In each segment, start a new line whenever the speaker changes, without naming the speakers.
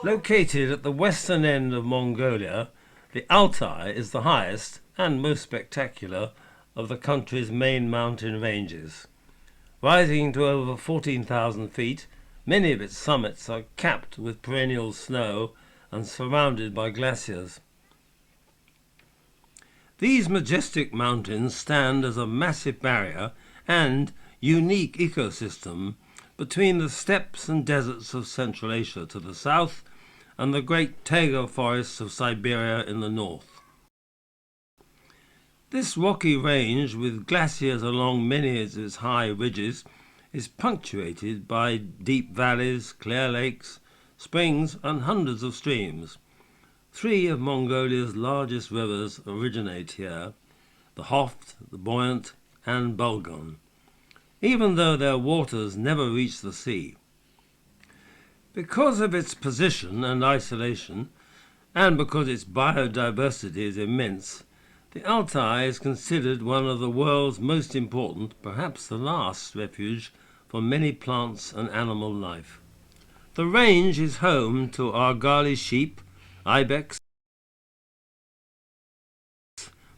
Located at the western end of Mongolia, the Altai is the highest and most spectacular of the country's main mountain ranges. Rising to over 14,000 feet, many of its summits are capped with perennial snow and surrounded by glaciers. These majestic mountains stand as a massive barrier and unique ecosystem between the steppes and deserts of Central Asia to the south and the great taiga forests of Siberia in the north. This rocky range, with glaciers along many of its high ridges, is punctuated by deep valleys, clear lakes, springs and hundreds of streams. 3 of Mongolia's largest rivers originate here, the Hoft, the Buoyant and Bulgon, even though their waters never reach the sea. Because of its position and isolation, and because its biodiversity is immense, the Altai is considered one of the world's most important, perhaps the last, refuge for many plants and animal life. The range is home to Argali sheep, ibex,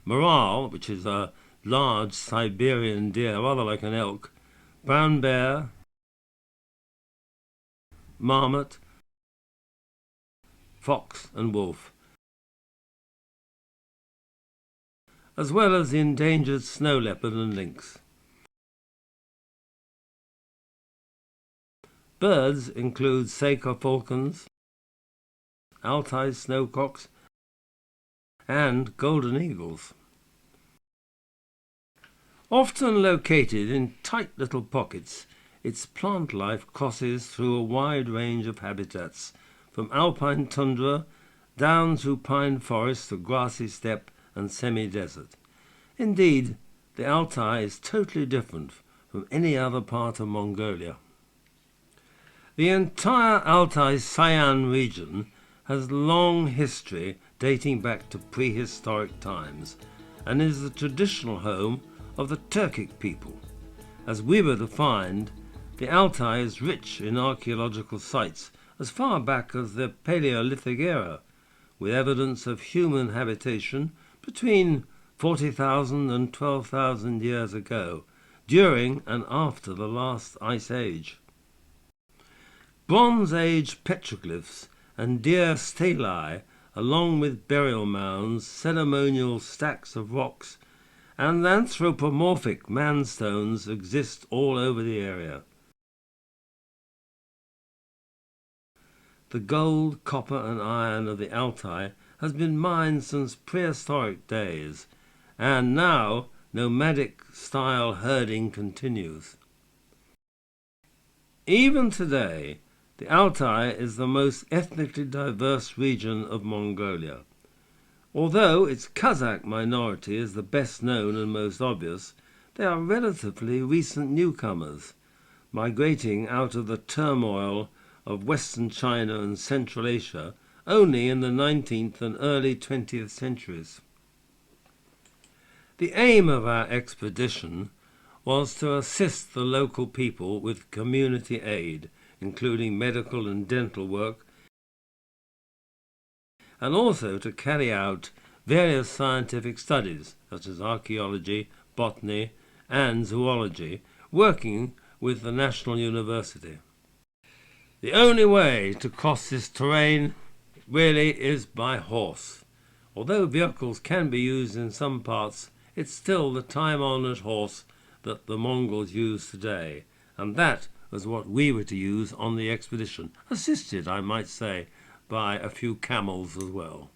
morel, which is a large Siberian deer, rather like an elk, brown bear, marmot, fox and wolf, as well as the endangered snow leopard and lynx. Birds include Saka falcons, Altai snowcocks, and golden eagles. Often located in tight little pockets, its plant life crosses through a wide range of habitats, from alpine tundra down through pine forest to grassy steppe and semi-desert. Indeed, the Altai is totally different from any other part of Mongolia. The entire Altai Sayan region has long history dating back to prehistoric times and is the traditional home of the Turkic people. As we were to find, the Altai is rich in archaeological sites as far back as the Paleolithic era, with evidence of human habitation between 40,000 and 12,000 years ago, during and after the last ice age. Bronze Age petroglyphs and deer stelae, along with burial mounds, ceremonial stacks of rocks, and anthropomorphic manstones exist all over the area. The gold, copper and iron of the Altai has been mined since prehistoric days, and now nomadic-style herding continues. Even today, the Altai is the most ethnically diverse region of Mongolia. Although its Kazakh minority is the best known and most obvious, they are relatively recent newcomers, migrating out of the turmoil of Western China and Central Asia only in the 19th and early 20th centuries. The aim of our expedition was to assist the local people with community aid, including medical and dental work, and also to carry out various scientific studies such as archaeology, botany and zoology, working with the National University. The only way to cross this terrain really is by horse. Although vehicles can be used in some parts, it's still the time-honoured horse that the Mongols use today, and that was what we were to use on the expedition, assisted, I might say, by a few camels as well.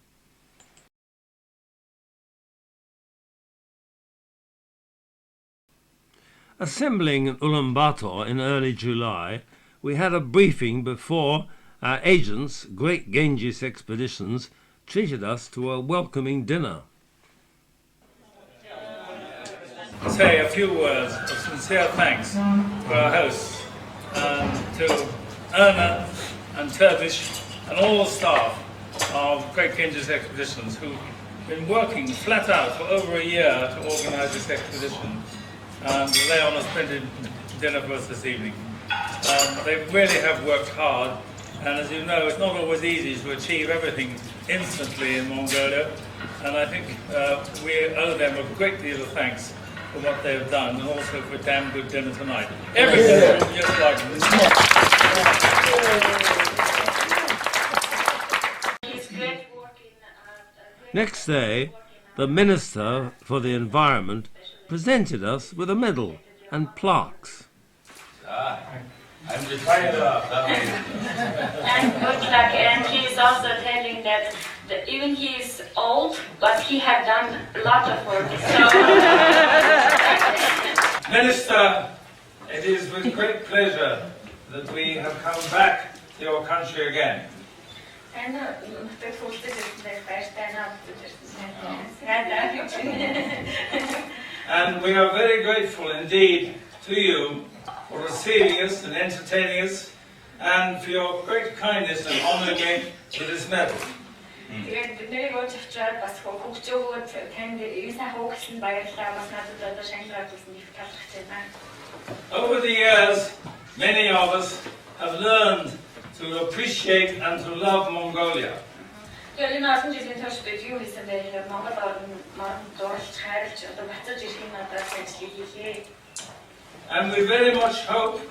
Assembling in Ulaanbaatar in early July, we had a briefing before our agents, Great Genghis Expeditions, treated us to a welcoming dinner.
Say a few words of sincere thanks to our hosts and to Erna and Turbish and all the staff of Great Kinjaz Expeditions who've been working flat out for over a year to organise this expedition. They honour splendid dinner for us this evening. They really have worked hard, and as you know, it's not always easy to achieve everything instantly in Mongolia, and I think we owe them a great deal of thanks for what they've done, and also for a damn good dinner tonight. Everything just like this.
Next day, the Minister for the Environment presented us with a medal and plaques.
I'm retired and good luck, and he's also telling that even he is old, but he has done a lot of work. So.
Minister, it is with great pleasure that we have come back to your country again. And we are very grateful indeed to you for receiving us and entertaining us, and for your great kindness and honouring me with this medal. Over the years, many of us have learned to appreciate and to love Mongolia. And we very much hope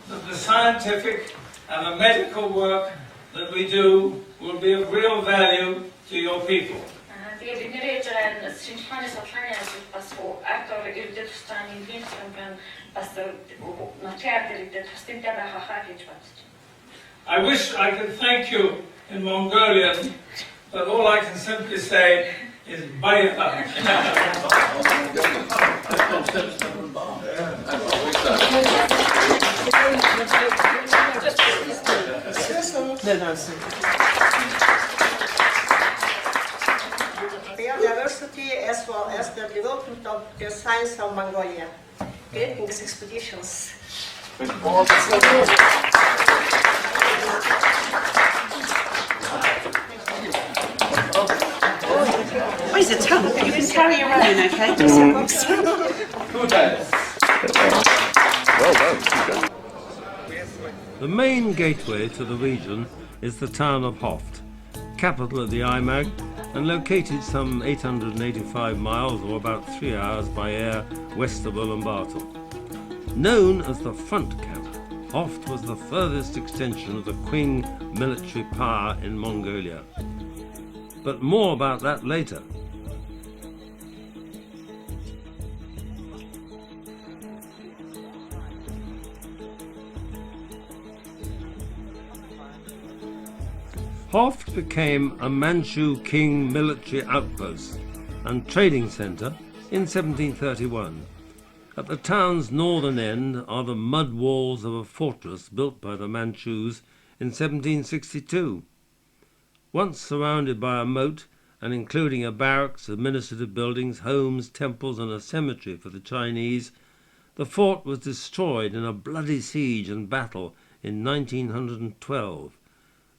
that the scientific and the medical work that we do will be of real value to your people. I wish I could thank you in Mongolian, but all I can simply say is Bayata.
Biodiversity as well as the development of the science of Mongolia. Greetings, expeditions.
Where's the tongue? You can carry your own, okay?
Well done.
The main gateway to the region is the town of Hoft, capital of the Imag, and located some 885 miles or about 3 hours by air west of Ulaanbaatar. Known as the front camp, Hoft was the furthest extension of the Qing military power in Mongolia. But more about that later. Hoft became a Manchu Qing military outpost and trading centre in 1731. At the town's northern end are the mud walls of a fortress built by the Manchus in 1762. Once surrounded by a moat and including a barracks, administrative buildings, homes, temples and a cemetery for the Chinese, the fort was destroyed in a bloody siege and battle in 1912.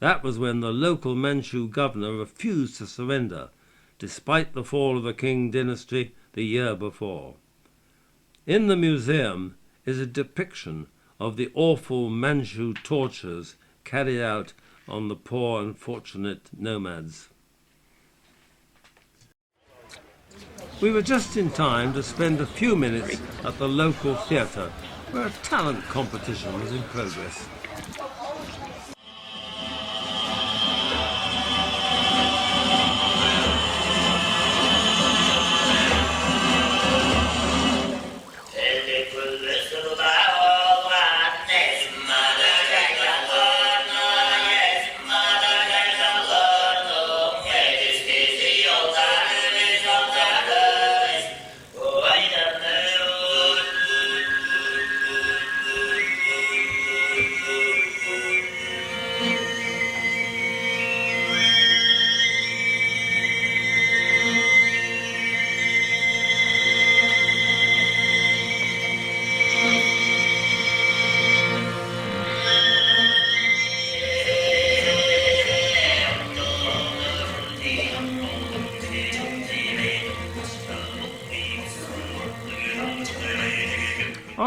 That was when the local Manchu governor refused to surrender, despite the fall of the Qing dynasty the year before. In the museum is a depiction of the awful Manchu tortures carried out on the poor and fortunate nomads. We were just in time to spend a few minutes at the local theatre, where a talent competition was in progress.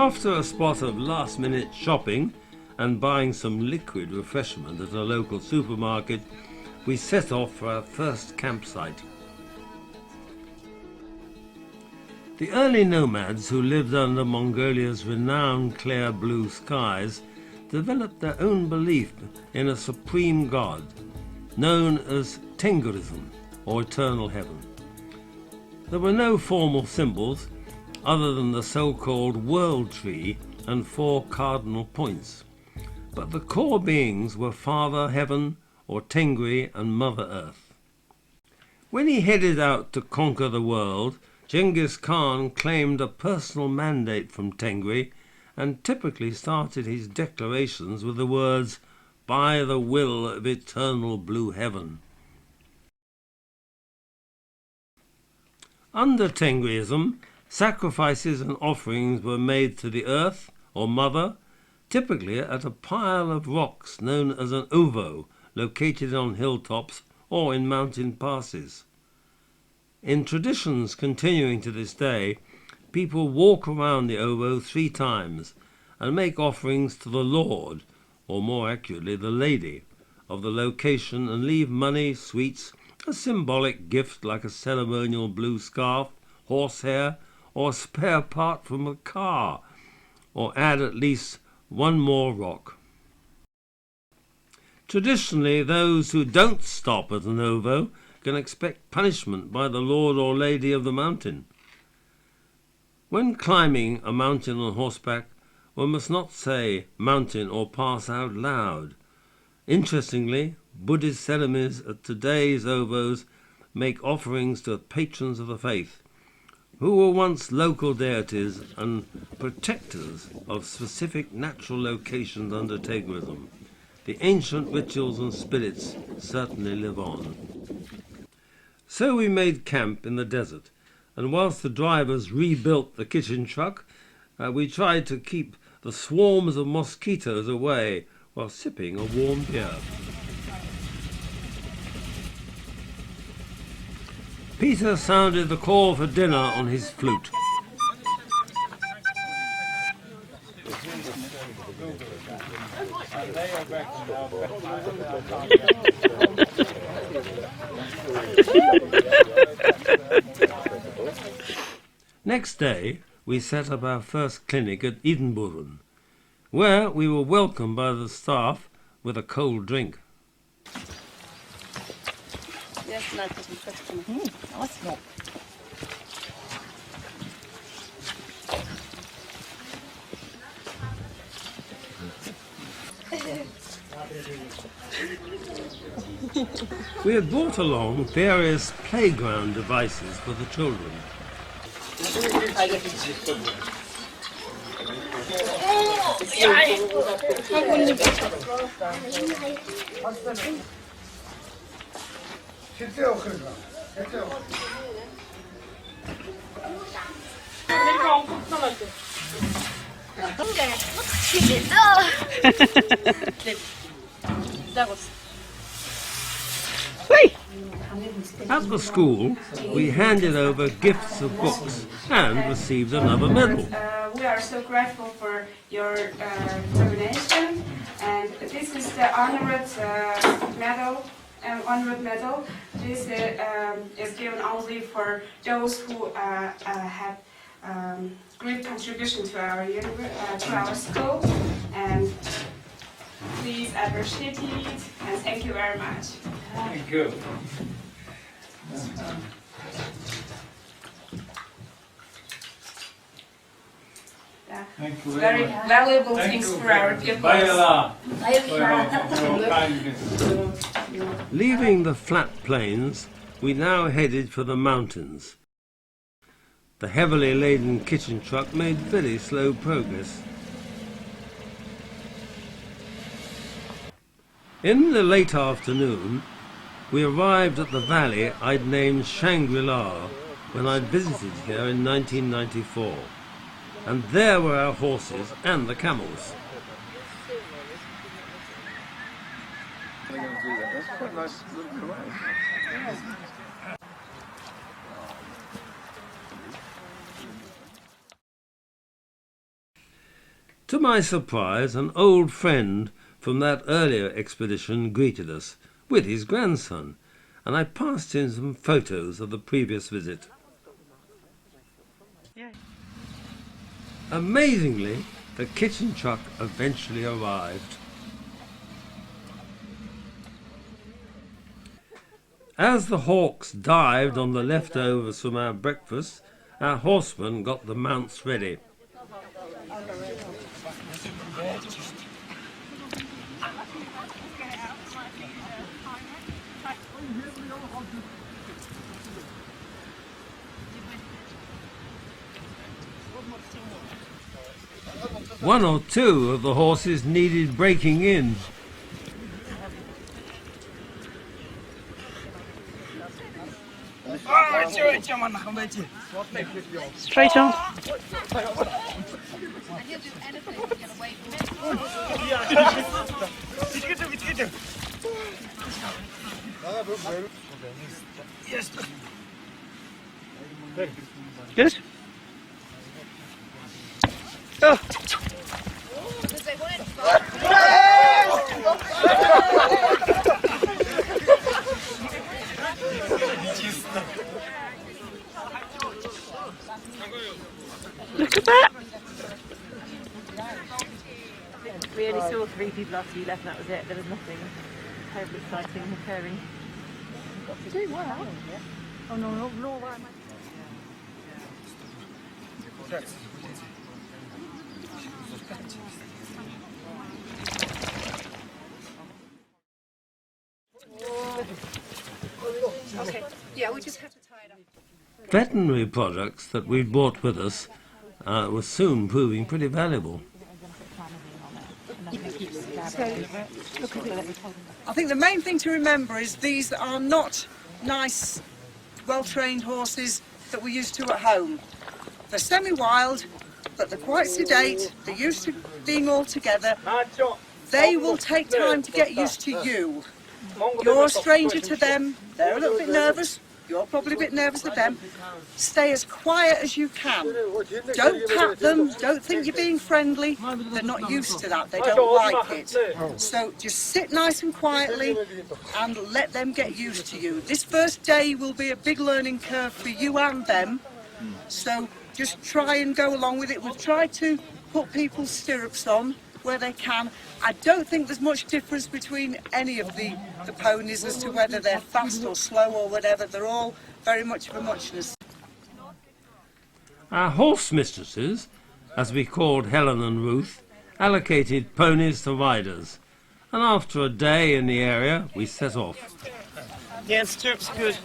After a spot of last-minute shopping and buying some liquid refreshment at a local supermarket, we set off for our first campsite. The early nomads who lived under Mongolia's renowned clear blue skies developed their own belief in a supreme god, known as Tengrism, or eternal heaven. There were no formal symbols other than the so-called world tree and 4 cardinal points, but the core beings were Father Heaven, or Tengri, and Mother Earth. When he headed out to conquer the world, Genghis Khan claimed a personal mandate from Tengri and typically started his declarations with the words, "By the will of eternal blue heaven." Under Tengriism, sacrifices and offerings were made to the earth, or mother, typically at a pile of rocks known as an ovo, located on hilltops or in mountain passes. In traditions continuing to this day, people walk around the ovo 3 times and make offerings to the Lord, or more accurately the Lady, of the location and leave money, sweets, a symbolic gift like a ceremonial blue scarf, horsehair, or a spare part from a car, or add at least 1 more rock. Traditionally, those who don't stop at an ovo can expect punishment by the Lord or Lady of the mountain. When climbing a mountain on horseback, one must not say mountain or pass out loud. Interestingly, Buddhist ceremonies at today's ovos make offerings to patrons of the faith, who were once local deities and protectors of specific natural locations under Tengrism. The ancient rituals and spirits certainly live on. So we made camp in the desert, and whilst the drivers rebuilt the kitchen truck, we tried to keep the swarms of mosquitoes away while sipping a warm beer. Peter sounded the call for dinner on his flute. Next day, we set up our first clinic at Edenburn, where we were welcomed by the staff with a cold drink. We had brought along various playground devices for the children. At the school, we handed over gifts of books and received another medal.
We are so grateful for your donation, and this is the honored medal. This is given only for those who have great contribution to our school, and please appreciate it, and thank you very much.
Thank you. Thank you
Very
much.
valuable
Thank
things
you
for our pupils.
for your kindness.
Leaving the flat plains, we now headed for the mountains. The heavily laden kitchen truck made very slow progress. In the late afternoon, we arrived at the valley I'd named Shangri-La when I'd visited here in 1994. And there were our horses and the camels.
That's quite a nice little corral.
my surprise, an old friend from that earlier expedition greeted us with his grandson, and I passed him some photos of the previous visit. Amazingly, the kitchen truck eventually arrived. As the hawks dived on the leftovers from our breakfast, our horsemen got the mounts ready. One or two of the horses needed breaking in.
Straight on. Good. Oh. Look at that.
We only saw 3 people after you left, and that was it. There was nothing terribly exciting occurring. Doing well. Oh no, where am I?
Okay. Yeah, we just have to tie it up.
Veterinary products that we'd brought with us were soon proving pretty valuable.
I think the main thing to remember is these are not nice, well-trained horses that we're used to at home. They're semi-wild, but they're quite sedate, they're used to being all together. They will take time to get used to you. You're a stranger to them, they're a little bit nervous, you're probably a bit nervous of them. Stay as quiet as you can. Don't pat them, don't think you're being friendly. They're not used to that, they don't like it. So just sit nice and quietly and let them get used to you. This first day will be a big learning curve for you and them, so just try and go along with it. We've tried to put people's stirrups on where they can. I don't think there's much difference between any of the ponies as to whether they're fast or slow or whatever. They're all very much of a muchness.
Our horse mistresses, as we called Helen and Ruth, allocated ponies to riders, and after a day in the area we set off.
Yeah, stirrups good.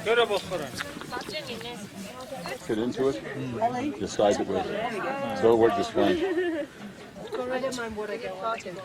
Good or
Fit into it, the size it was. So it worked just fine.
I don't mind what I get part in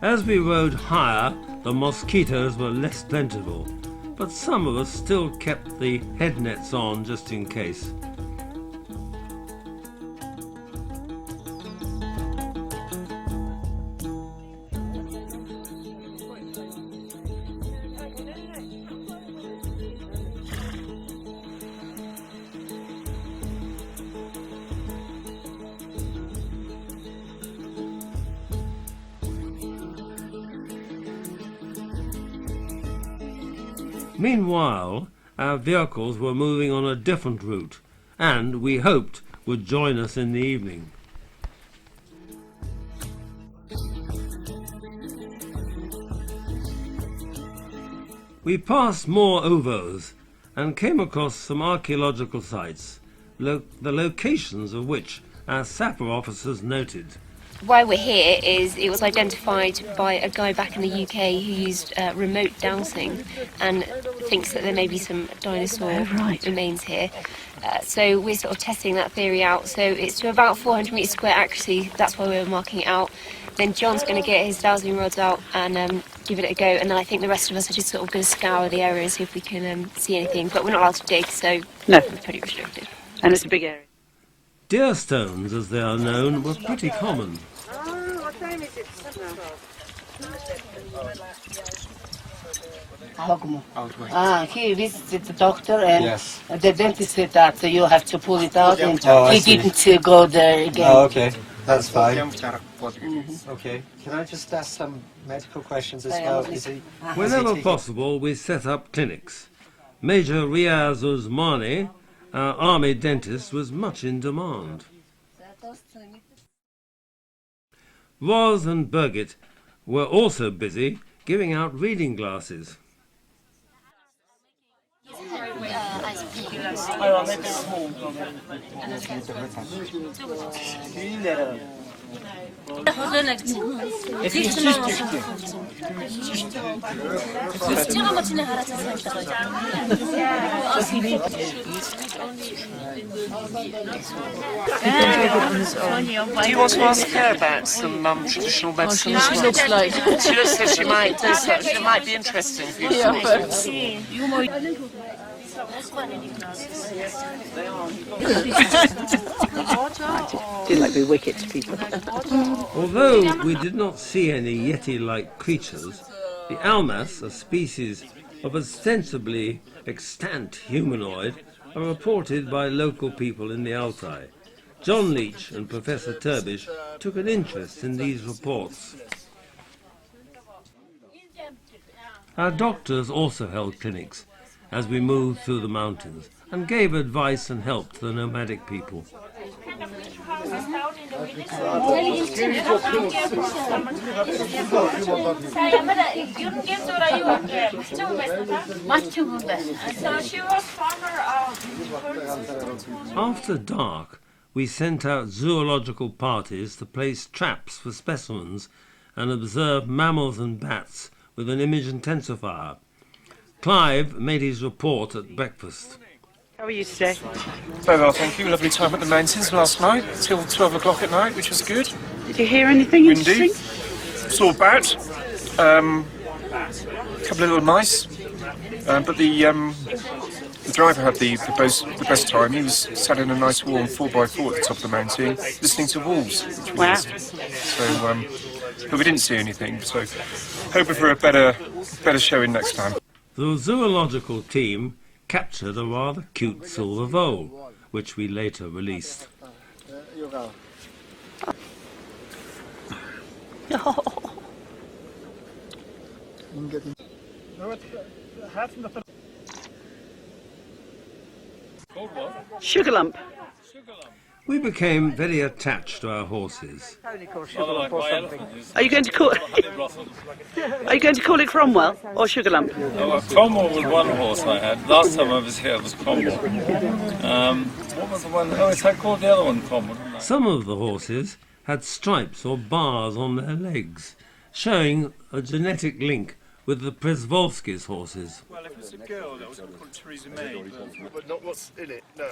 As we rode higher, the mosquitoes were less plentiful, but some of us still kept the head nets on just in case. Meanwhile, our vehicles were moving on a different route, and we hoped would join us in the evening. We passed more ovos and came across some archaeological sites, the locations of which our sapper officers noted.
Why we're here is it was identified by a guy back in the UK who used remote dowsing and thinks that there may be some dinosaur remains here. So we're sort of testing that theory out. So it's to about 400 metres square accuracy, that's why we're marking it out. Then John's going to get his dowsing rods out and give it a go, and then I think the rest of us are just sort of going to scour the area and see if we can see anything. But we're not allowed to dig, so
no,
we're pretty restricted.
And it's a big area.
Deer stones, as they are known, were pretty common.
What time is it?
He visited the doctor and the dentist said that you have to pull it out and he didn't go there again.
Oh, okay. That's fine. Okay. Can I just ask some medical questions as well?
Whenever possible, we set up clinics. Major Riaz Usmani, our army dentist, was much in demand. Roz and Birgit were also busy giving out reading glasses.
Do you want to ask her about some traditional medicine?
She looks like.
She looks like she might do so. It might be interesting for you to
Seem like we're wicked to people.
Although we did not see any yeti-like creatures, the almas, a species of ostensibly extant humanoid, are reported by local people in the Altai. John Leach and Professor Turbish took an interest in these reports. Our doctors also held clinics as we moved through the mountains and gave advice and help to the nomadic people. After dark, we sent out zoological parties to place traps for specimens and observe mammals and bats with an image intensifier. Clive made his report at breakfast.
How are you today?
Very well, thank you. Lovely time at the mountains last night, till 12 o'clock at night, which was good.
Did you hear anything
Windy.
interesting?
Saw a bat, a couple of little mice, but the driver had the best time. He was sat in a nice warm 4x4 at the top of the mountain, listening to wolves. Which was so, but we didn't see anything, so hoping for a better showing next time.
The zoological team captured a rather cute silver vole, which we later released.
Sugar lump.
We became very attached to our horses.
Are you going to call? Are you going to call it Cromwell or Sugar Lump?
Oh, Cromwell was one horse I had. Last time I was here, it was Cromwell. What was the one? Oh, I called the other one Cromwell.
Some of the horses had stripes or bars on their legs, showing a genetic link with the Prsewalski's horses.
Well, if it's a girl, that was called Theresa May.
But not what's in it, no.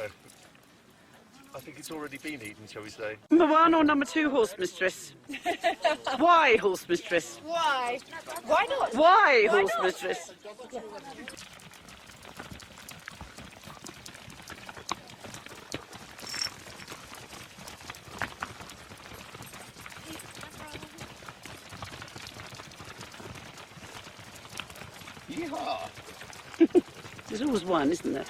I think it's already been eaten, shall we say.
Number 1 or number 2 horse mistress? Why horse mistress?
Why? Why not?
Why horse mistress?
Yeehaw!
There's always one, isn't there?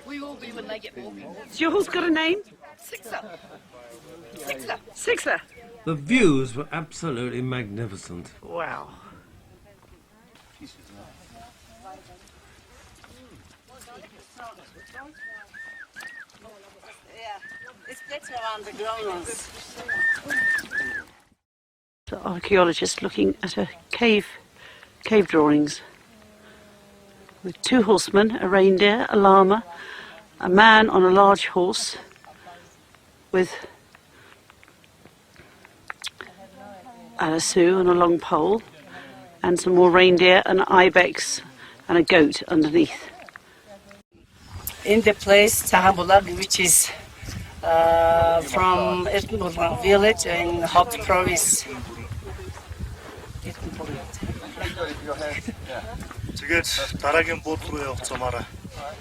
We will be when they get walking.
Has your horse got a name?
Sixer. Sixer.
Sixer.
The views were absolutely magnificent.
Wow.
It's better around the grounds.
The archaeologist looking at a cave drawings with 2 horsemen, a reindeer, a llama, a man on a large horse with a lasso and a long pole, and some more reindeer, an ibex and a goat underneath.
In the place Tahabulag, which is from Etnbulak village in Hot province.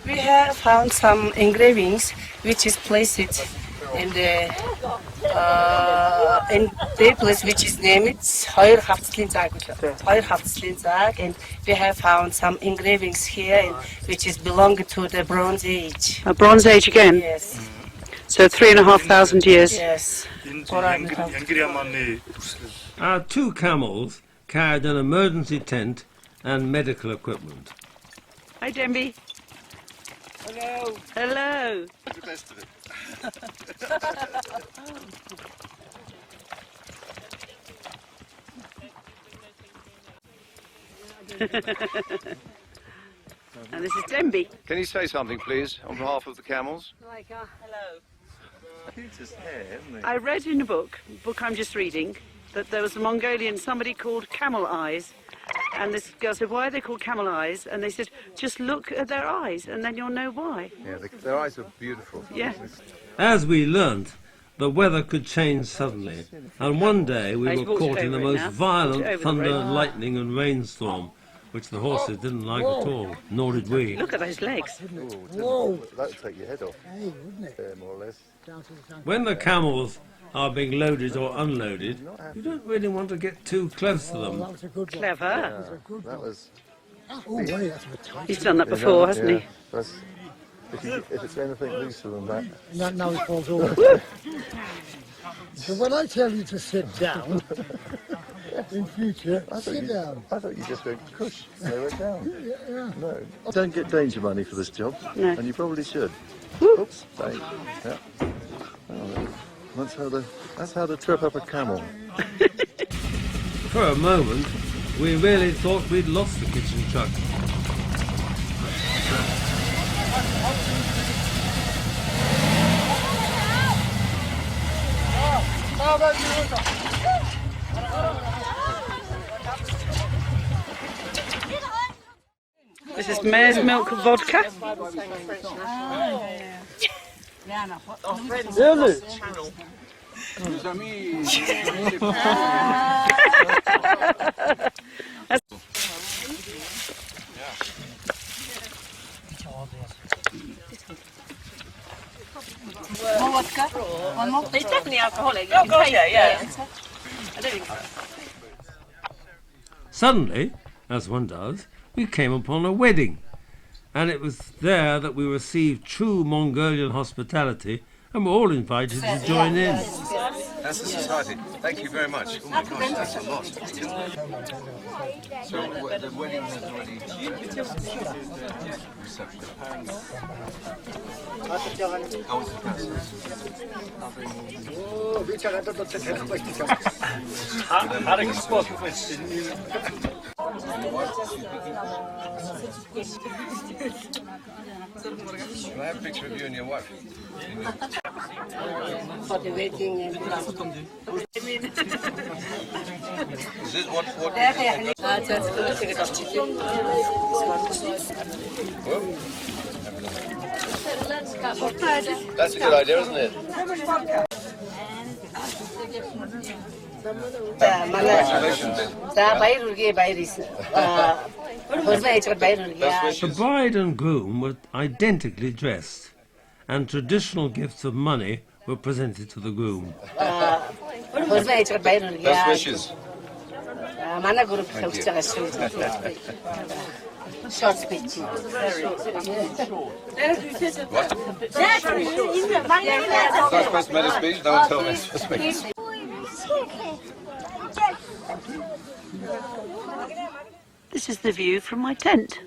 We have found some engravings which is placed in the place which is named Heuerhaftslinzag, and we have found some engravings here which is belong to the Bronze Age.
A Bronze Age again?
Yes.
So 3,500 years?
Yes.
Our 2 camels carried an emergency tent and medical equipment.
Hi, Demby.
Hello.
Hello.
The best of it.
And this is Demby.
Can you say something, please, on behalf of the camels?
Hello.
Peter's hair, isn't it?
I read in a book I'm just reading, that there was a Mongolian, somebody called Camel Eyes, and this girl said, why are they called camel eyes? And they said, just look at their eyes and then you'll know why.
Yeah, their eyes are beautiful.
Yeah.
As we learnt, the weather could change suddenly, and one day we were caught in the most violent thunder, lightning and rainstorm, which the horses didn't like at all, nor did we.
Look at those legs.
Whoa! That'd take your head off. Hey, wouldn't it? Yeah, more or less.
When the camels are being loaded or unloaded, you don't really want to get too close to them.
Clever.
Yeah, that was...
He's done that before, hasn't he?
That's, if it's anything looser than that...
Now it falls over. So when I tell you to sit down, in future, sit down.
I thought you just went, push, they went down.
Yeah.
No. Don't get danger money for this job,
no.
And you probably should. Oops, thanks. Yeah. Oh, that's how to trip up a camel.
For a moment, we really thought we'd lost the kitchen truck.
This is mare's milk vodka.
Really?
More vodka? One more? It's definitely alcoholic.
Oh, God, yeah. I don't think so.
Suddenly, as one does, we came upon a wedding, and it was there that we received true Mongolian hospitality and were all invited to join in.
That's the society. Thank you very much. Oh my gosh, that's a lot. So the wedding has already... Can I have a picture of you and your wife?
For the wedding and
Is this what That's a good idea, isn't it?
The bride and groom were identically dressed, and traditional gifts of money were presented to the groom.
Best wishes.
Short speech.
Very short. Not supposed to make a speech, no one told me to speak.
This is the view from my tent.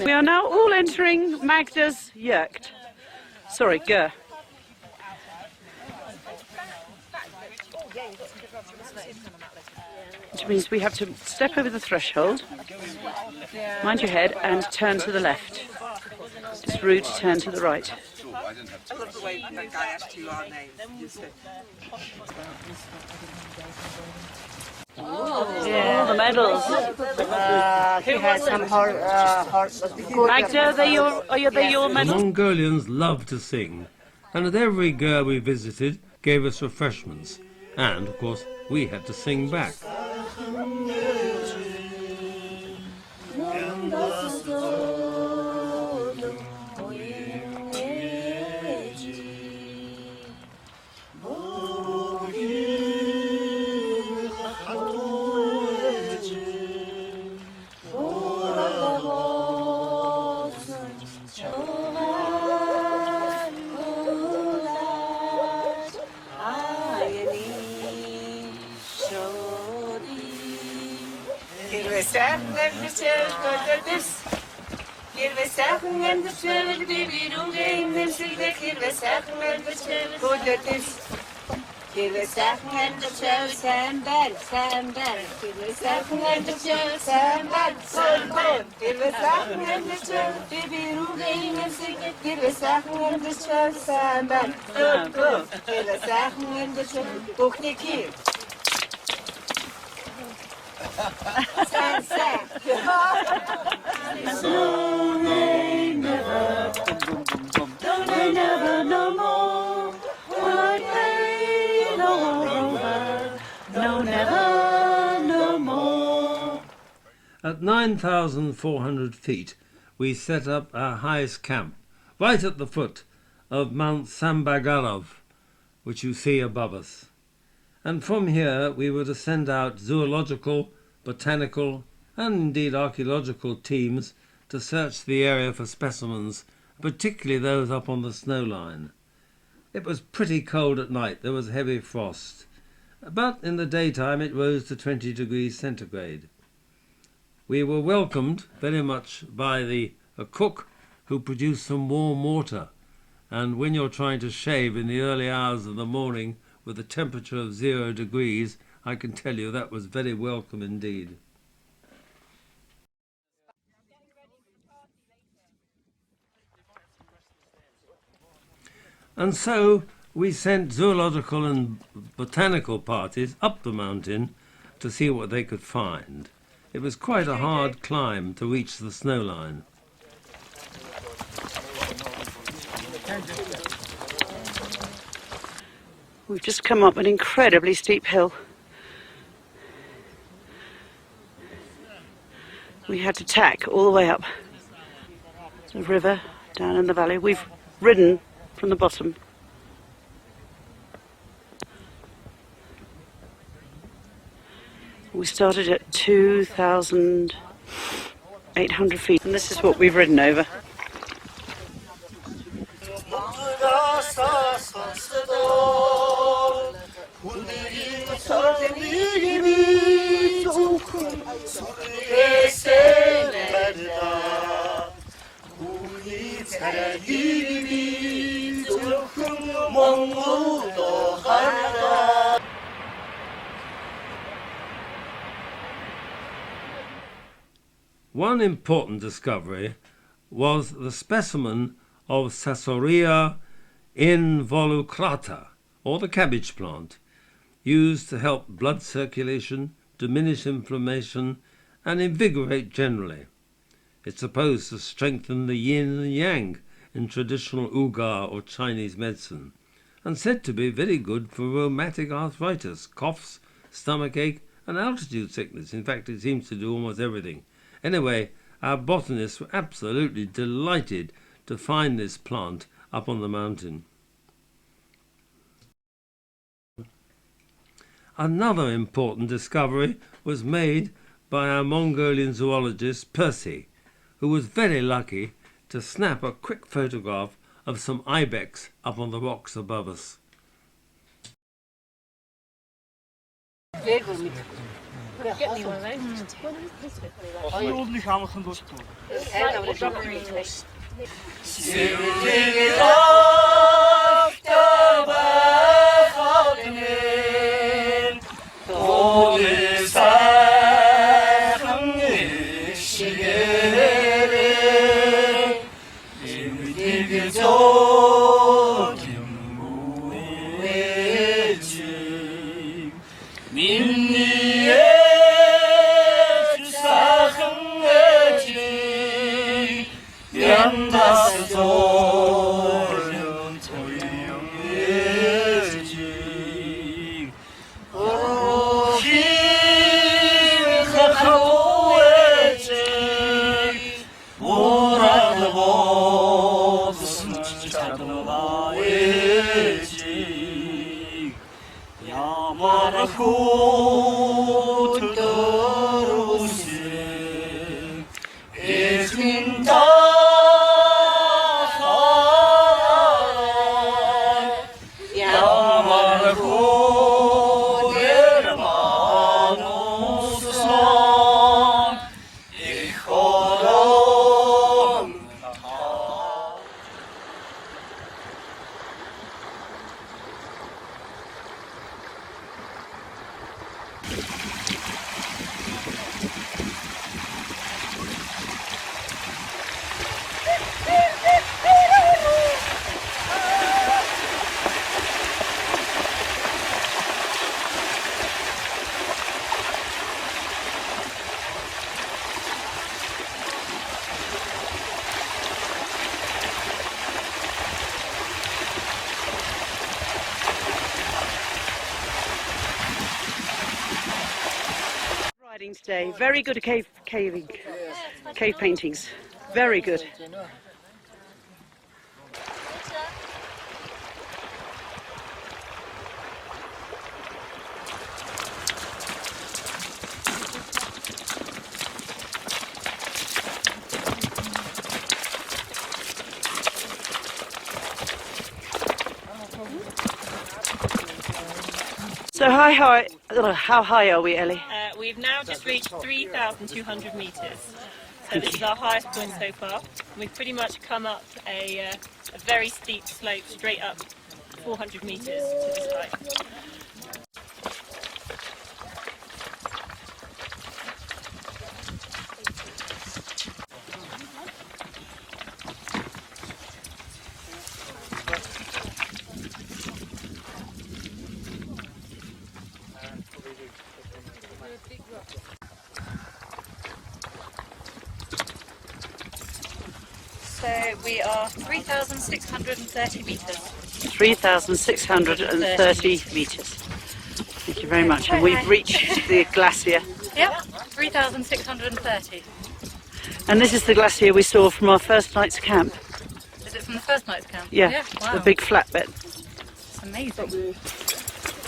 We are now all entering Magda's yurt. Sorry, Ger. Which means we have to step over the threshold, mind your head, and turn to the left. It's rude to turn to the right.
I love the way that guy asked you our names. You said.
All the medals.
He has some heart.
Magda, are they your
The
medals?
Mongolians love to sing, and at every ger we visited gave us refreshments, and of course we had to sing back. At 9,400 feet, we set up our highest camp, right at the foot of Mount Sambagarov, which you see above us. And from here we were to send out zoological, botanical, and indeed archaeological teams to search the area for specimens, particularly those up on the snow line. It was pretty cold at night, there was heavy frost, but in the daytime it rose to 20 degrees centigrade. We were welcomed very much by a cook who produced some warm water, and when you're trying to shave in the early hours of the morning with a temperature of 0 degrees, I can tell you that was very welcome indeed. And so we sent zoological and botanical parties up the mountain to see what they could find. It was quite a hard climb to reach the snow line.
We've just come up an incredibly steep hill. We had to tack all the way up the river down in the valley. We've ridden from the bottom. We started at 2,800 feet, and this is what we've ridden over.
One important discovery was the specimen of Sassoria involucrata, or the cabbage plant, used to help blood circulation, diminish inflammation, and invigorate generally. It's supposed to strengthen the yin and yang in traditional Ugar or Chinese medicine, and said to be very good for rheumatic arthritis, coughs, stomachache, and altitude sickness. In fact, it seems to do almost everything. Anyway, our botanists were absolutely delighted to find this plant up on the mountain. Another important discovery was made by our Mongolian zoologist Percy, who was very lucky to snap a quick photograph of some ibex up on the rocks above us.
Get me one of those.
Today. Very good cave paintings. Very good. So how high are we, Ellie?
We've now just reached 3,200 metres. So this is our highest point so far. We've pretty much come up a very steep slope straight up 400 metres to this height. So we are 3,630 metres.
3,630 metres. Thank you very much. And we've reached the glacier.
Yep, 3,630.
And this is the glacier we saw from our first night's camp.
Is it from the first night's camp?
Yeah,
Wow.
the big flat bit.
It's amazing.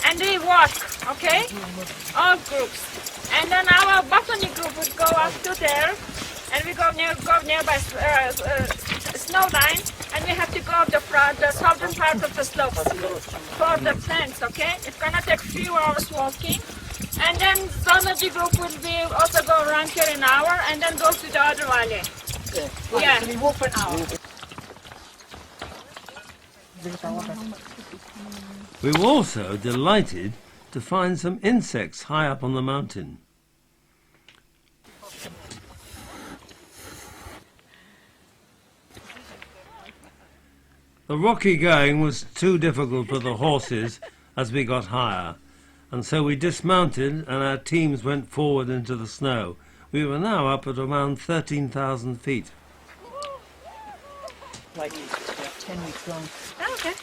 And we walk, okay? All groups. And then our botany group would go up to there, and we go nearby snow line, and we have to go up the southern part of the slopes for the plants, okay? It's gonna take a few hours walking. And then zoology group will be also go around here an hour, and then go to the other valley. Yeah.
So we walk for an hour.
We were also delighted to find some insects high up on the mountain. The rocky going was too difficult for the horses as we got higher, and so we dismounted and our teams went forward into the snow. We were now up at around 13,000 feet.
Like 10 weeks long.
Oh, okay.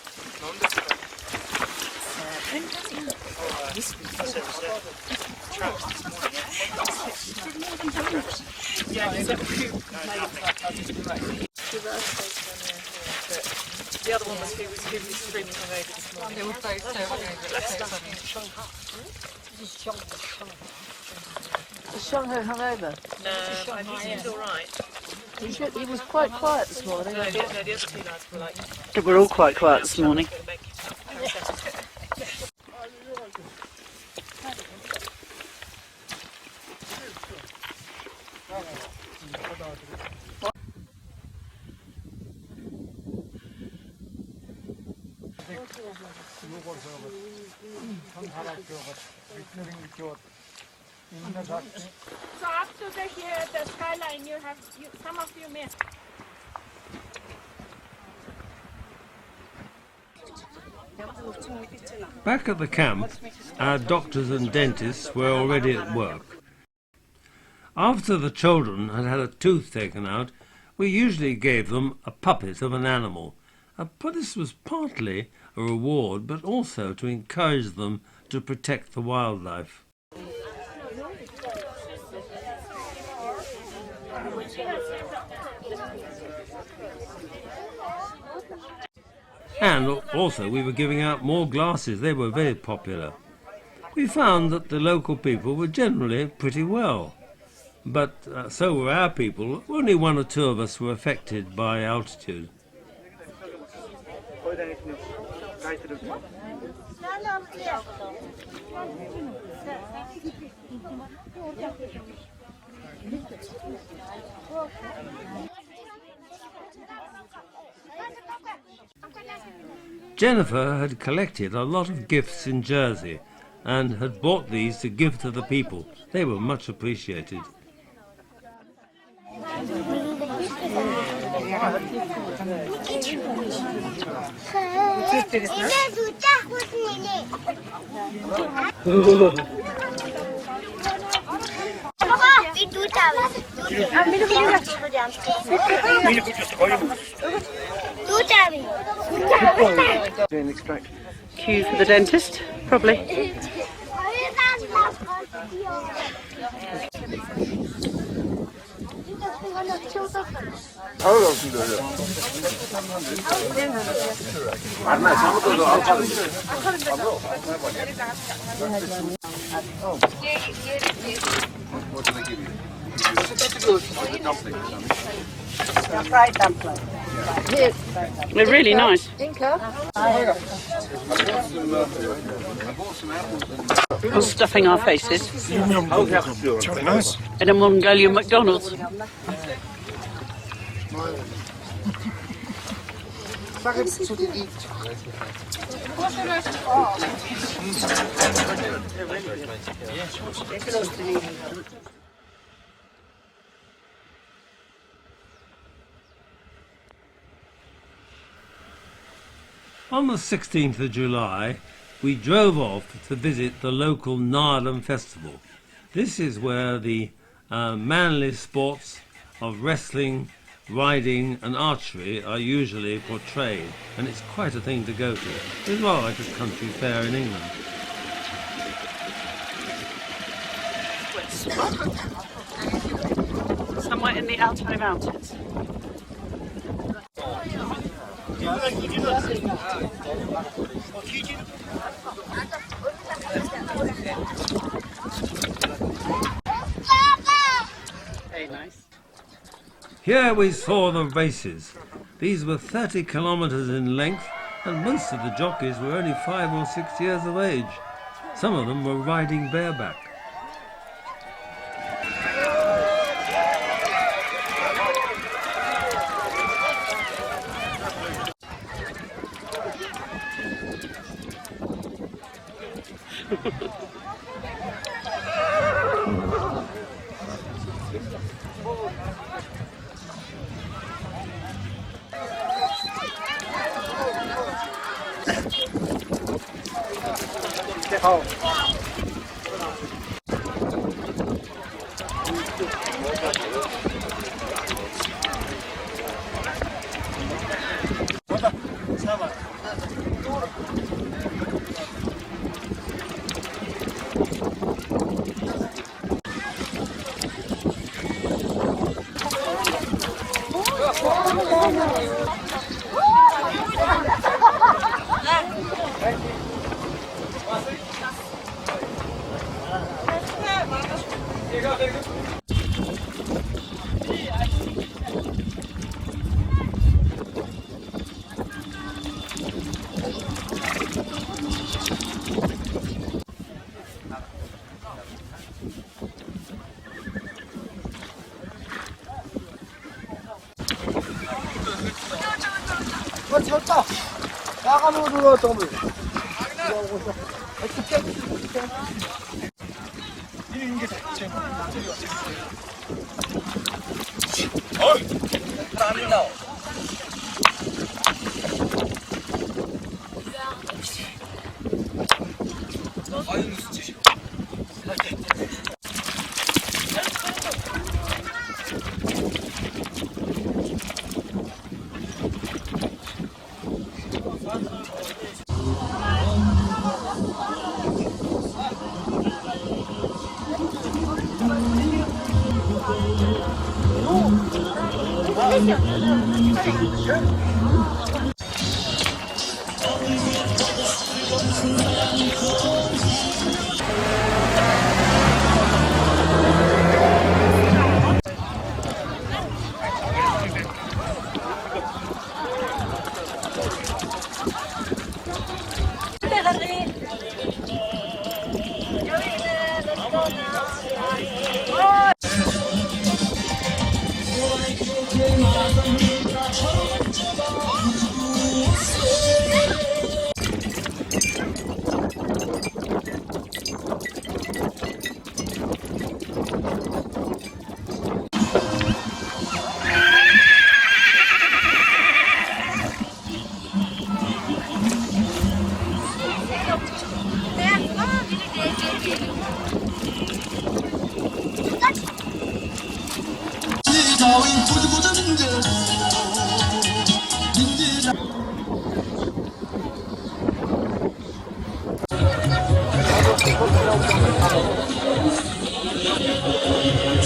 The other one was who was extremely hungover this morning.
They were both so
Is Shanghai hungover?
No, I think he's all right.
He was quite quiet this morning.
No, the other two lads were like...
We're all quite quiet this morning.
So after the skyline, some of you missed.
Back at the camp, our doctors and dentists were already at work. After the children had had a tooth taken out, we usually gave them a puppet of an animal. But this was partly a reward, but also to encourage them to protect the wildlife. And also we were giving out more glasses. They were very popular. We found that the local people were generally pretty well. But so were our people. Only one or two of us were affected by altitude. Jennifer had collected a lot of gifts in Jersey and had bought these to give to the people. They were much appreciated.
Queue for the dentist, probably.
What do they give you?
Fried dumplings. They're really nice. We're stuffing our faces.
Jolly nice.
In a Mongolian McDonald's.
On the 16th of July, we drove off to visit the local Naadam festival. This is where the manly sports of wrestling, riding and archery are usually portrayed, and it's quite a thing to go to. It's rather like a country fair in England.
Somewhere in the Altai mountains. Very nice.
Here we saw the races. These were 30 kilometers in length, and most of the jockeys were only 5 or 6 years of age. Some of them were riding bareback.
쳤다. 나가면 들어왔다.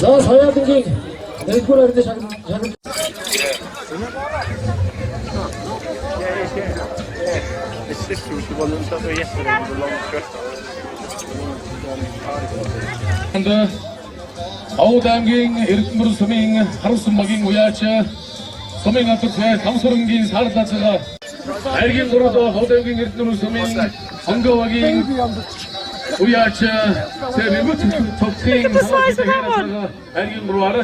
자, 서야 등기 내리고 나는데 작은
His sister was the one that was up there yesterday with a long trip.
Anda Audamging Irkmur Suming Harusumaging Uyacha Suming Atukwe Kamsurungin Sardacha Ergin Gorodo Audamging Irkmur Suming Hongawaging Uyacha Sebimu Toking Ergin Gruara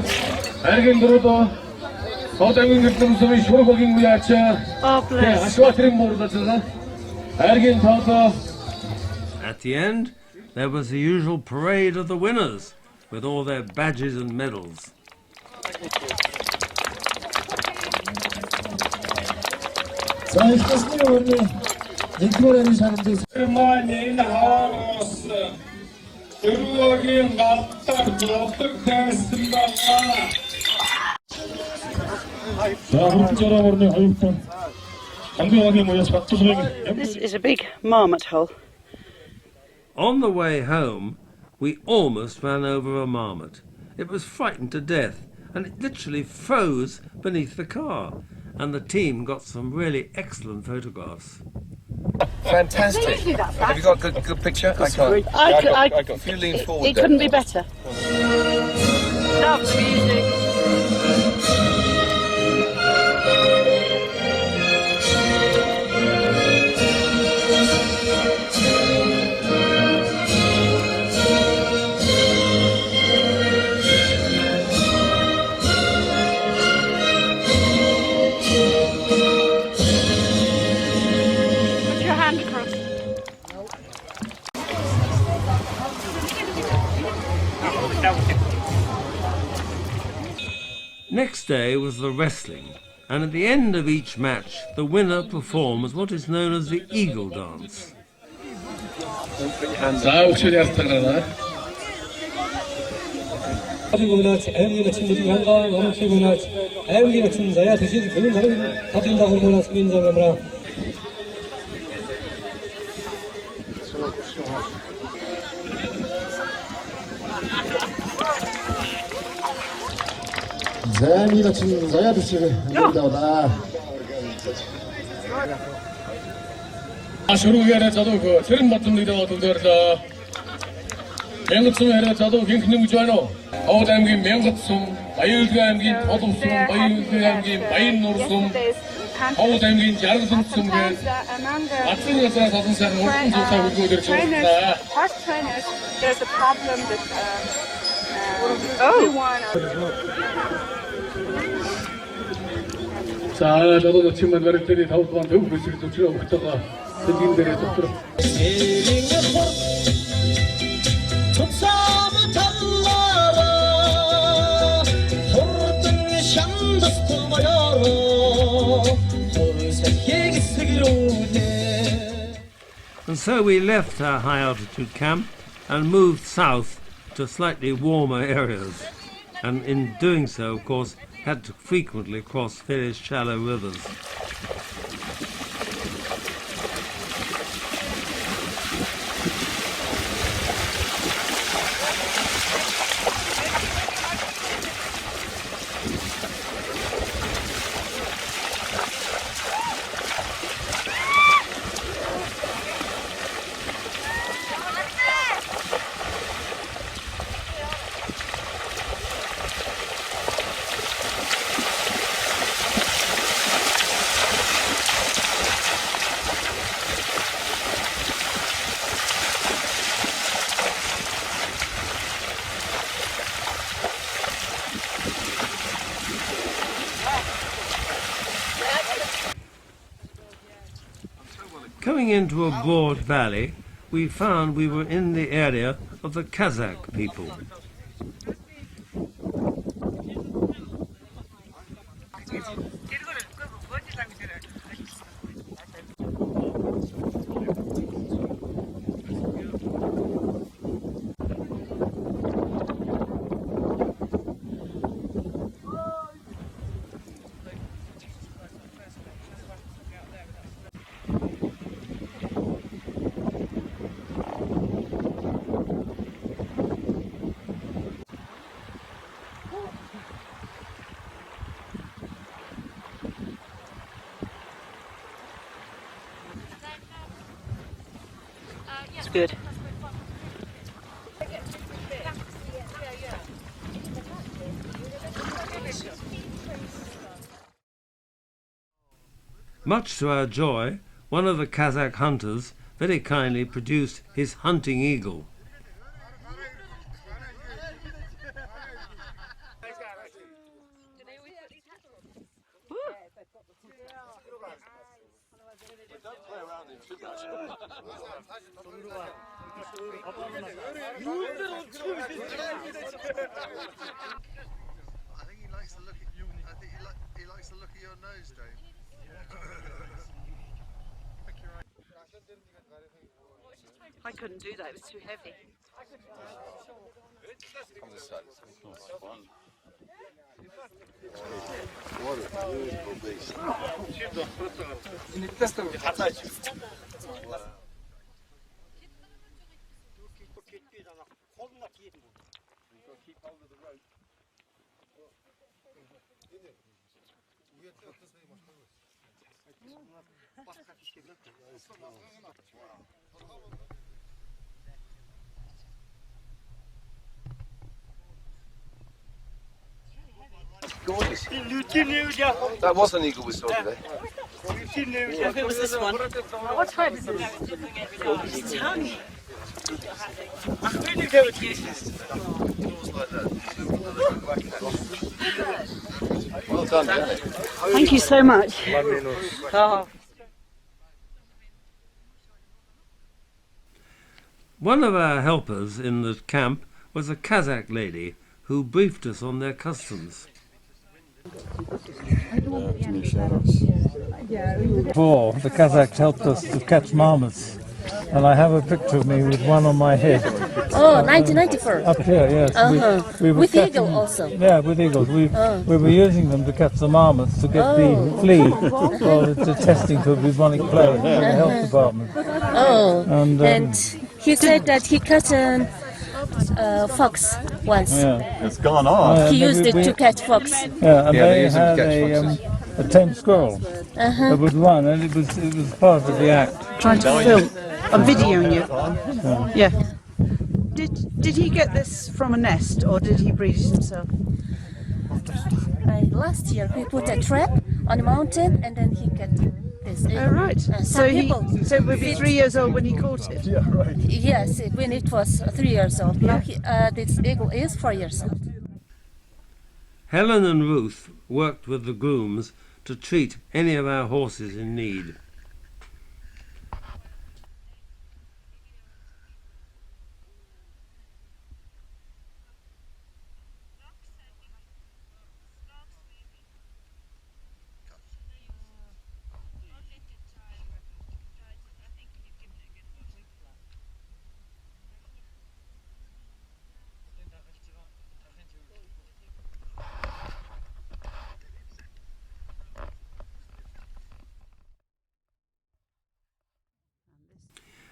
Ergin Gorodo Audamging Irkmur Suming Shurugaging Uyacha Ashwatring Mordacha Ergin Tata.
At the end, there was the usual parade of the winners, with all their badges and medals.
This is a big marmot hole.
On the way home, we almost ran over a marmot. It was frightened to death, and it literally froze beneath the car. And the team got some really excellent photographs.
Fantastic. Have you got a good picture? I can't.
I got.
If you lean forward,
it couldn't be better. Love the music.
Next day was the wrestling, and at the end of each match, the winner performs what is known as the eagle dance.
재미가 지금 자야 드시게 한다다.
शुरू गरे जदोको film बत्तम दिदा दुदरदा 맹급숨 해라자도 갱크님 우주하노 아우담긴 맹급숨 마일드암긴 더듬숨 마일드암긴 마인노르숨 아우담긴 자르숨숨 아트니가스라 사선산 올품 조사하고 이거 이렇게 있다.
Horse trainers, there's a problem with
자, 저도 좋지만 가르치니 다음 동안 배우고 있으니 좀 치라고 했다가 생긴들에 쏙 들어.
And so we left our high altitude camp and moved south to slightly warmer areas, and in doing so, of course, had to frequently cross very shallow rivers. Coming into a broad valley, we found we were in the area of the Kazakh people.
It's good.
Much to our joy, one of the Kazakh hunters very kindly produced his hunting eagle.
I think he likes to look at you. I think he likes to look at your nose, Dave.
I couldn't do that, it was too heavy.
On this side, it's fun. What a beautiful beast. Gorgeous. That was an eagle we saw today.
Who was this one? What tribe is this? It's tongue.
Well done, Janet.
Thank you so much. Oh.
One of our helpers in the camp was a Kazakh lady who briefed us on their customs.
Before, the Kazakhs helped us to catch marmots, and I have a picture of me with one on my head.
Oh, 1994.
Up here, yes. We were
with
catching,
eagle also.
Yeah, with eagles. We were using them to catch the marmots to get the flea for the testing for bubonic plague in the health department.
Oh, and he said that he caught a fox once.
Yeah.
It's gone off.
He used it to catch fox.
Yeah, and they had a tame squirrel that would run, and it was part of the act.
Trying to film. I'm videoing you. Yeah. Did he get this from a nest or did he breed it himself?
Last year we put a trap on a mountain and then he got this.
Oh right. So it would be 3 years old when he caught it.
Yeah, right. Yes, when it was 3 years old. Now this eagle is 4 years old.
Helen and Ruth worked with the grooms to treat any of our horses in need.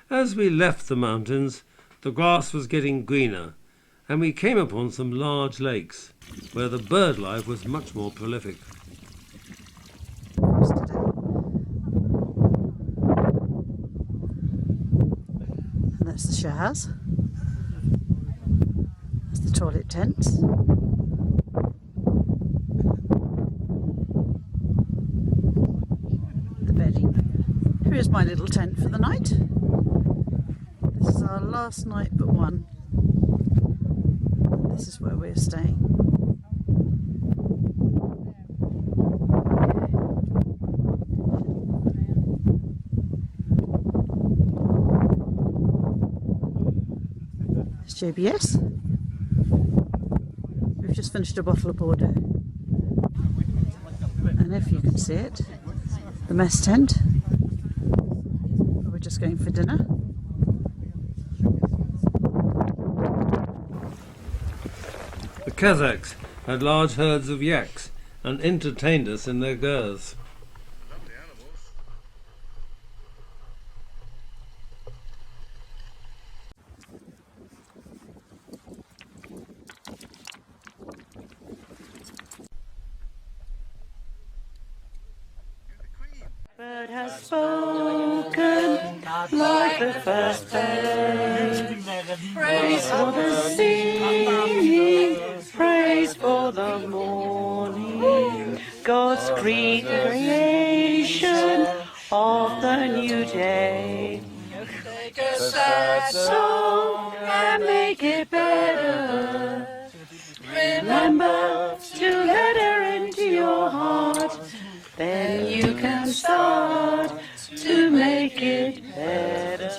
As we left the mountains, the grass was getting greener, and we came upon some large lakes, where the bird life was much more prolific.
And that's the showers. That's the toilet tents. The bedding. Here's my little tent for the night. This is our last night but one. This is where we're staying. It's JBS. We've just finished a bottle of Bordeaux. And if you can see it, the mess tent. We're just going for dinner.
The Kazakhs had large herds of yaks and entertained us in their gurs.
Bird has spoken like the first bird. Praise for the singing, praise for the morning. God's creation of the new day. Take a sad song and make it better. Remember to let her into your heart. Then you can start to make it better.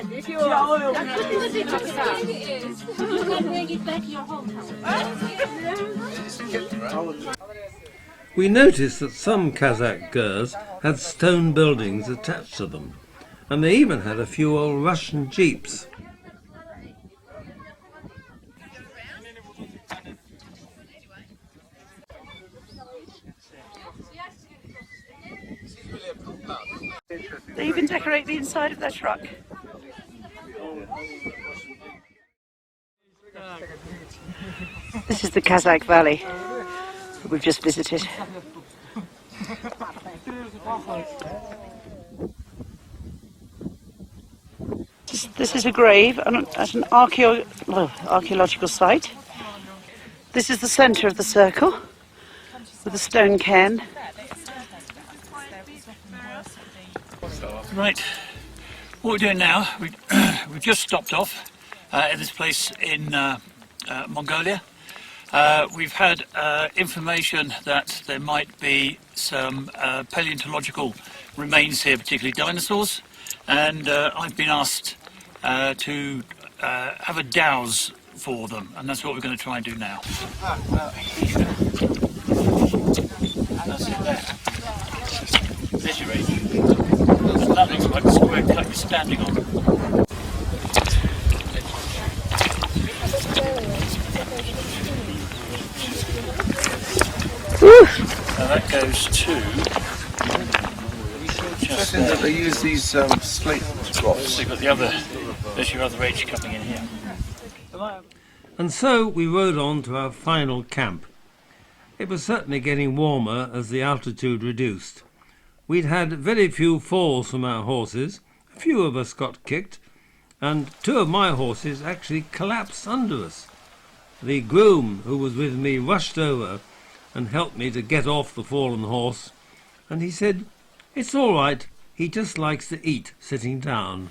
If you are, that's what the thing is. You can bring it back to your hometown.
We noticed that some Kazakh gurs had stone buildings attached to them, and they even had a few old Russian jeeps.
They even decorate the inside of their truck. This is the Kazakh Valley that we've just visited. This is a grave at an archaeological site. This is the centre of the circle with a stone cairn.
Right, what we're doing now, we've just stopped off at this place in Mongolia. We've had information that there might be some paleontological remains here, particularly dinosaurs, and I've been asked to have a dowse for them, and that's what we're going to try and do now. That's it there. There's your age. That looks like a square cut you're standing on. Now that goes to...
Interesting that they use these slate drops.
So you've got the other... There's your other age coming in here.
And so we rode on to our final camp. It was certainly getting warmer as the altitude reduced. We'd had very few falls from our horses, a few of us got kicked, and 2 of my horses actually collapsed under us. The groom who was with me rushed over and helped me to get off the fallen horse, and he said, "It's all right, he just likes to eat sitting down."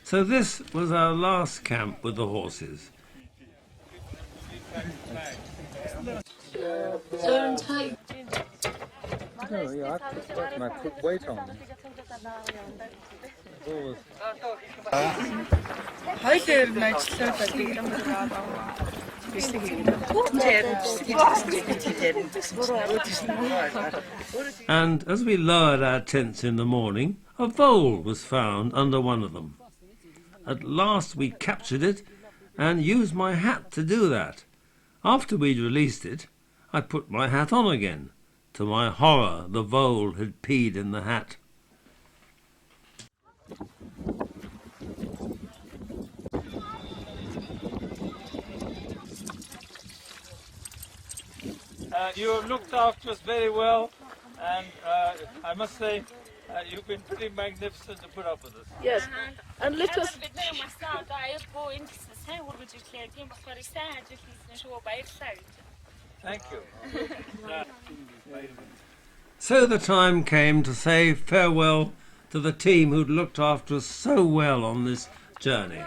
So this was our last camp with the horses.
I put weight on them.
And as we lowered our tents in the morning, a vole was found under one of them. At last we captured it and used my hat to do that. After we'd released it, I put my hat on again. To my horror, the vole had peed in the hat.
You have looked after us very well, and I must say, you've been pretty magnificent to put up with us.
Yes, and let us...
Thank you.
So the time came to say farewell to the team who'd looked after us so well on this journey.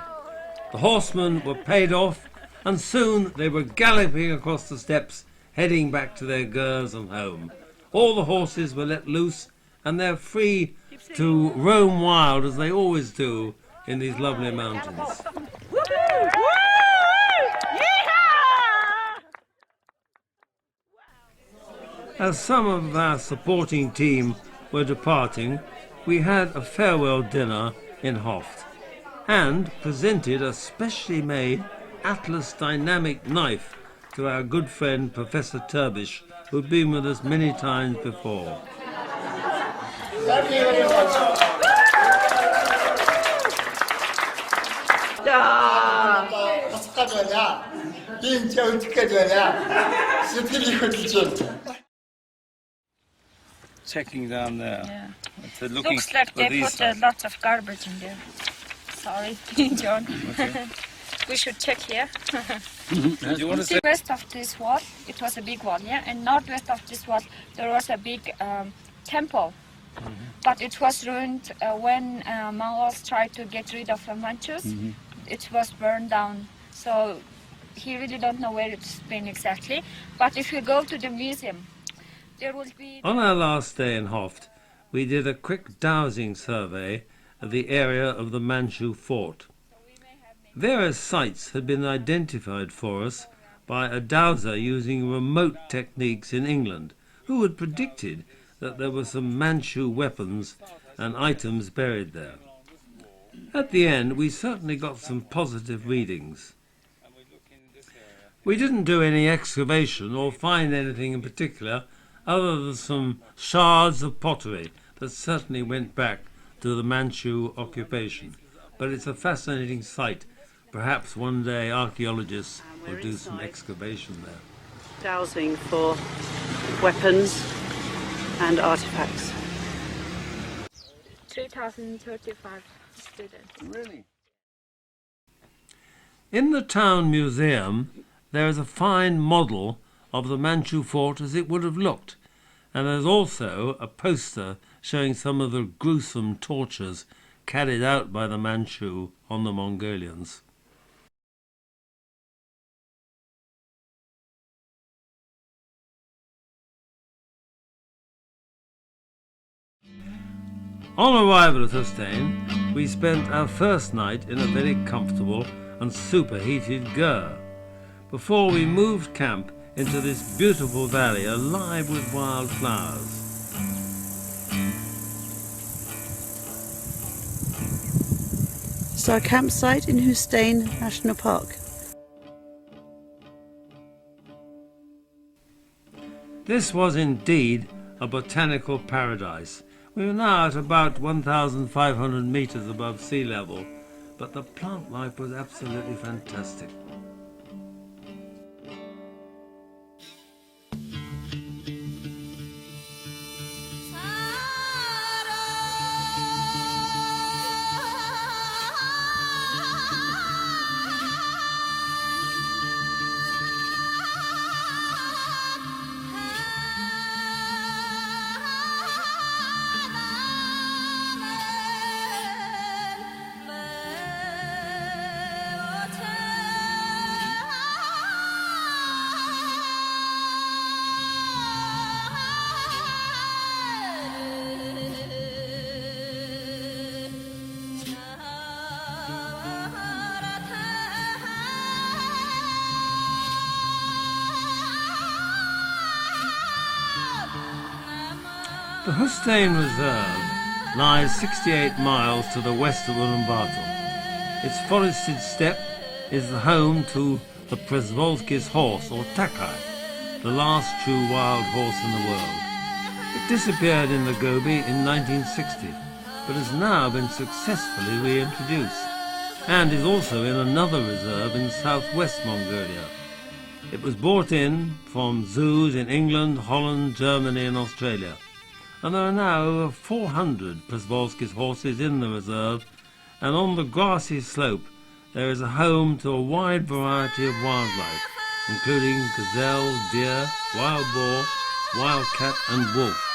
The horsemen were paid off, and soon they were galloping across the steppes, heading back to their gers and home. All the horses were let loose, and they're free to roam wild as they always do in these lovely mountains. As some of our supporting team were departing, we had a farewell dinner in Hoft and presented a specially made Atlas dynamic knife to our good friend Professor Turbish, who'd been with us many times before.
Thank you very much.
Checking down there.
Yeah. Looks like they put a lot of garbage in there. Sorry, John.
Okay.
We should check here.
Do you want to say?
West of this wall, it was a big wall, yeah, and northwest of this wall, there was a big temple. But it was ruined when Mongols tried to get rid of the Manchus. It was burned down. So he really don't know where it's been exactly. But if you go to the museum, there will be...
On our last day in Hoft, we did a quick dowsing survey of the area of the Manchu Fort. Various sites had been identified for us by a dowser using remote techniques in England, who had predicted that there were some Manchu weapons and items buried there. At the end, we certainly got some positive readings. We didn't do any excavation or find anything in particular other than some shards of pottery that certainly went back to the Manchu occupation. But it's a fascinating site. Perhaps one day archaeologists will do some excavation there.
Dowsing for weapons and artifacts.
3,035 students.
Really?
In the town museum, there is a fine model of the Manchu Fort as it would have looked, and there's also a poster showing some of the gruesome tortures carried out by the Manchu on the Mongolians. On arrival at Hussain, we spent our first night in a very comfortable and superheated ger, before we moved camp into this beautiful valley alive with wild flowers.
It's our campsite in Hussain National Park.
This was indeed a botanical paradise. We were now at about 1,500 meters above sea level, but the plant life was absolutely fantastic. The Hussain Reserve lies 68 miles to the west of Ulaanbaatar. Its forested steppe is the home to the Prsewalski's horse, or Takai, the last true wild horse in the world. It disappeared in the Gobi in 1960, but has now been successfully reintroduced, and is also in another reserve in southwest Mongolia. It was brought in from zoos in England, Holland, Germany and Australia. And there are now over 400 Prsewalski's horses in the reserve, and on the grassy slope there is a home to a wide variety of wildlife, including gazelle, deer, wild boar, wildcat and wolf.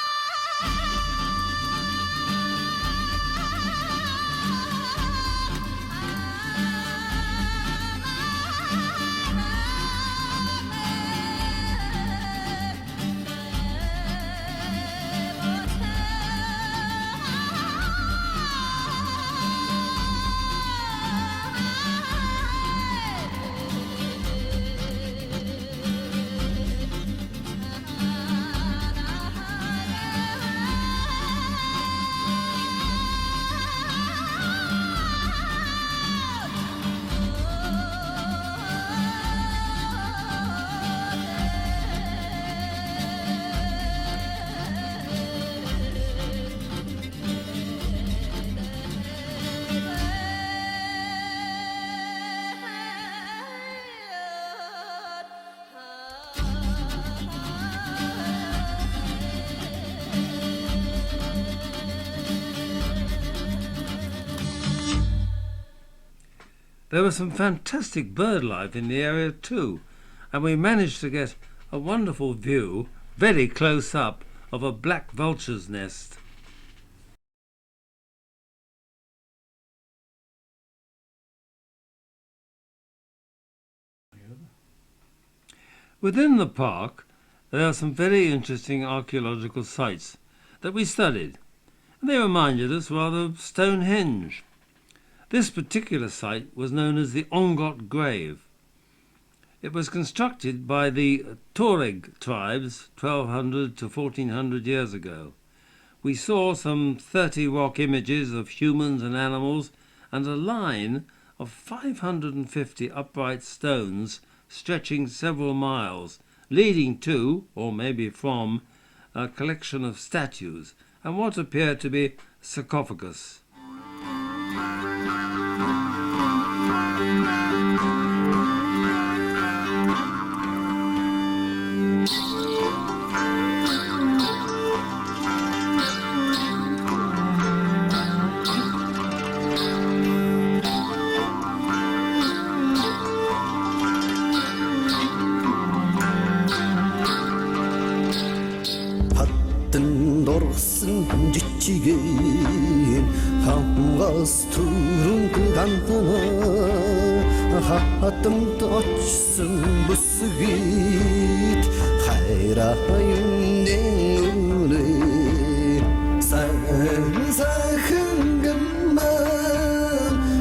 There was some fantastic bird life in the area too, and we managed to get a wonderful view, very close up, of a black vulture's nest. Within the park, there are some very interesting archaeological sites that we studied, and they reminded us rather of Stonehenge. This particular site was known as the Ongot Grave. It was constructed by the Tuareg tribes 1200 to 1400 years ago. We saw some 30 rock images of humans and animals and a line of 550 upright stones stretching several miles, leading to, or maybe from, a collection of statues and what appeared to be sarcophagus.
지치긴 함가스 투룬 그 간떠나 하뜸 떠치승 부스깃 하이라윤 냉은에 산사큰 금만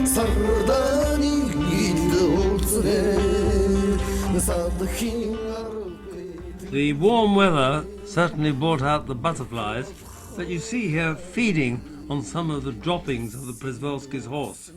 서다니 기도스네 사드힌
The warm weather certainly brought out the butterflies that you see here feeding on some of the droppings of the Prsewalski's horse.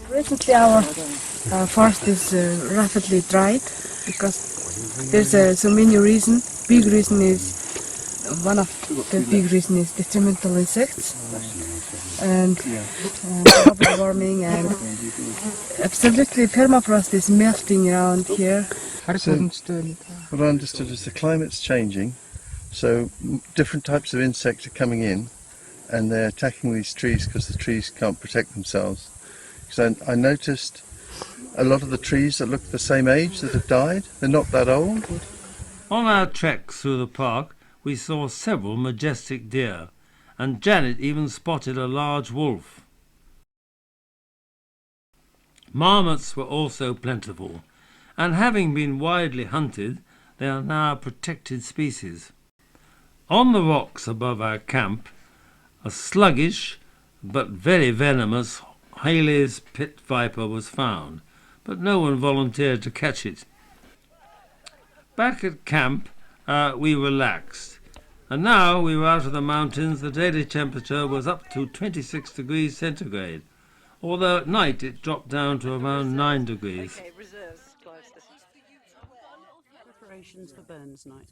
Recently our forest is rapidly dried because there's so many reasons. Big reason is one of the big reason is detrimental insects and global warming, and absolutely permafrost is melting around here.
So, what I understood is the climate's changing, so different types of insects are coming in and they're attacking these trees because the trees can't protect themselves. So I noticed a lot of the trees that look the same age that have died, they're not that old.
On our treks through the park we saw several majestic deer, and Janet even spotted a large wolf. Marmots were also plentiful, and having been widely hunted, they are now a protected species. On the rocks above our camp, a sluggish but very venomous Haley's pit viper was found, but no one volunteered to catch it. Back at camp, we relaxed, and now we were out of the mountains. The daily temperature was up to 26 degrees centigrade, although at night it dropped down to around 9 degrees.
Preparations for Burns night.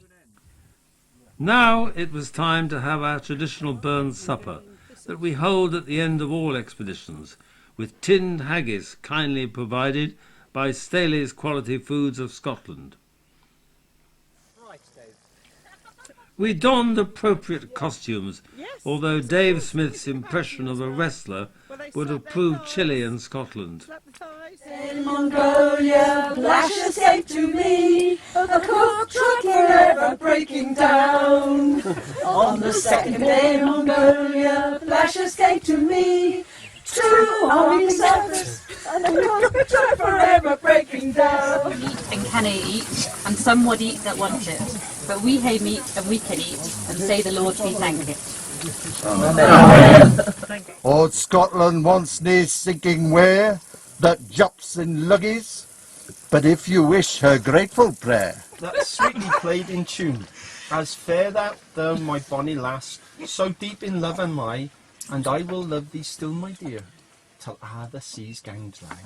Now it was time to have our traditional Burns supper that we hold at the end of all expeditions, with tinned haggis kindly provided by Staley's Quality Foods of Scotland. We donned appropriate costumes, although Dave Smith's impression of a wrestler would have proved chilly in Scotland.
In Mongolia, Flash escaped to me, a cook truck forever breaking down. On the second day in Mongolia, Flash escaped to me, 2 army suckers and a cook truck forever breaking down.
Eat and cannot eat, and some would eat that want it. But we hae meat and we can eat, and say the Lord be thanked.
Old Scotland wants nae sinking ware that jups in luggies, but if you wish her grateful prayer.
That's sweetly played in tune. As fair that thou, my bonny lass, so deep in love am I, and I will love thee still, my dear, till the seas gang dry.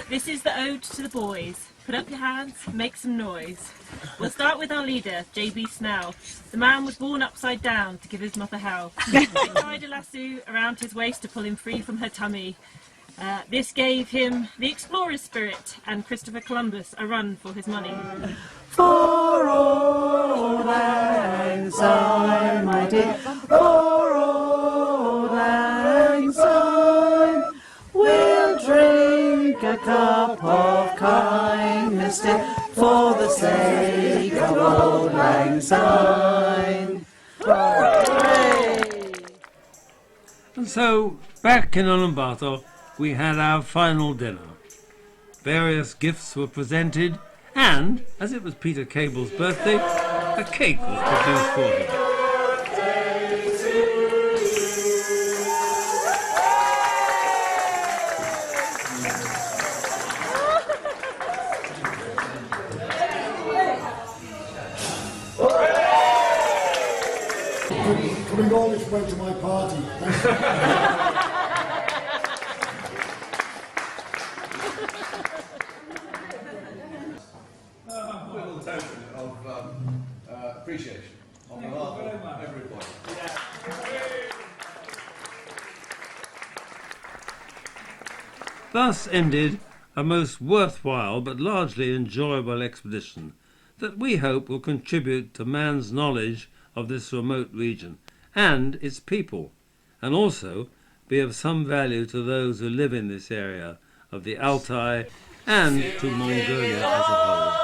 This is the ode to the boys. Put up your hands, make some noise. We'll start with our leader, J.B. Snell. The man was born upside down to give his mother hell. They tied a lasso around his waist to pull him free from her tummy. This gave him the explorer's spirit and Christopher Columbus a run for his money.
For old lang syne, my dear, for old lang syne, we'll drink a cup of kindness, dear, for the sake of old lang syne. Hooray!
And so, back in Ulaanbaatar, we had our final dinner. Various gifts were presented, and, as it was Peter Cable's birthday, a cake was produced for him.
Coming all this way to my party.
Little token of appreciation on behalf of everybody.
Thus ended a most worthwhile but largely enjoyable expedition that we hope will contribute to man's knowledge of this remote region and its people, and also be of some value to those who live in this area of the Altai and to Mongolia as a whole.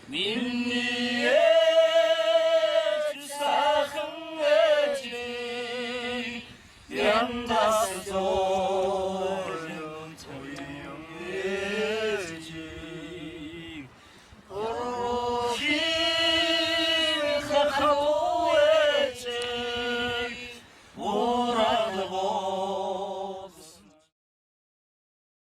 민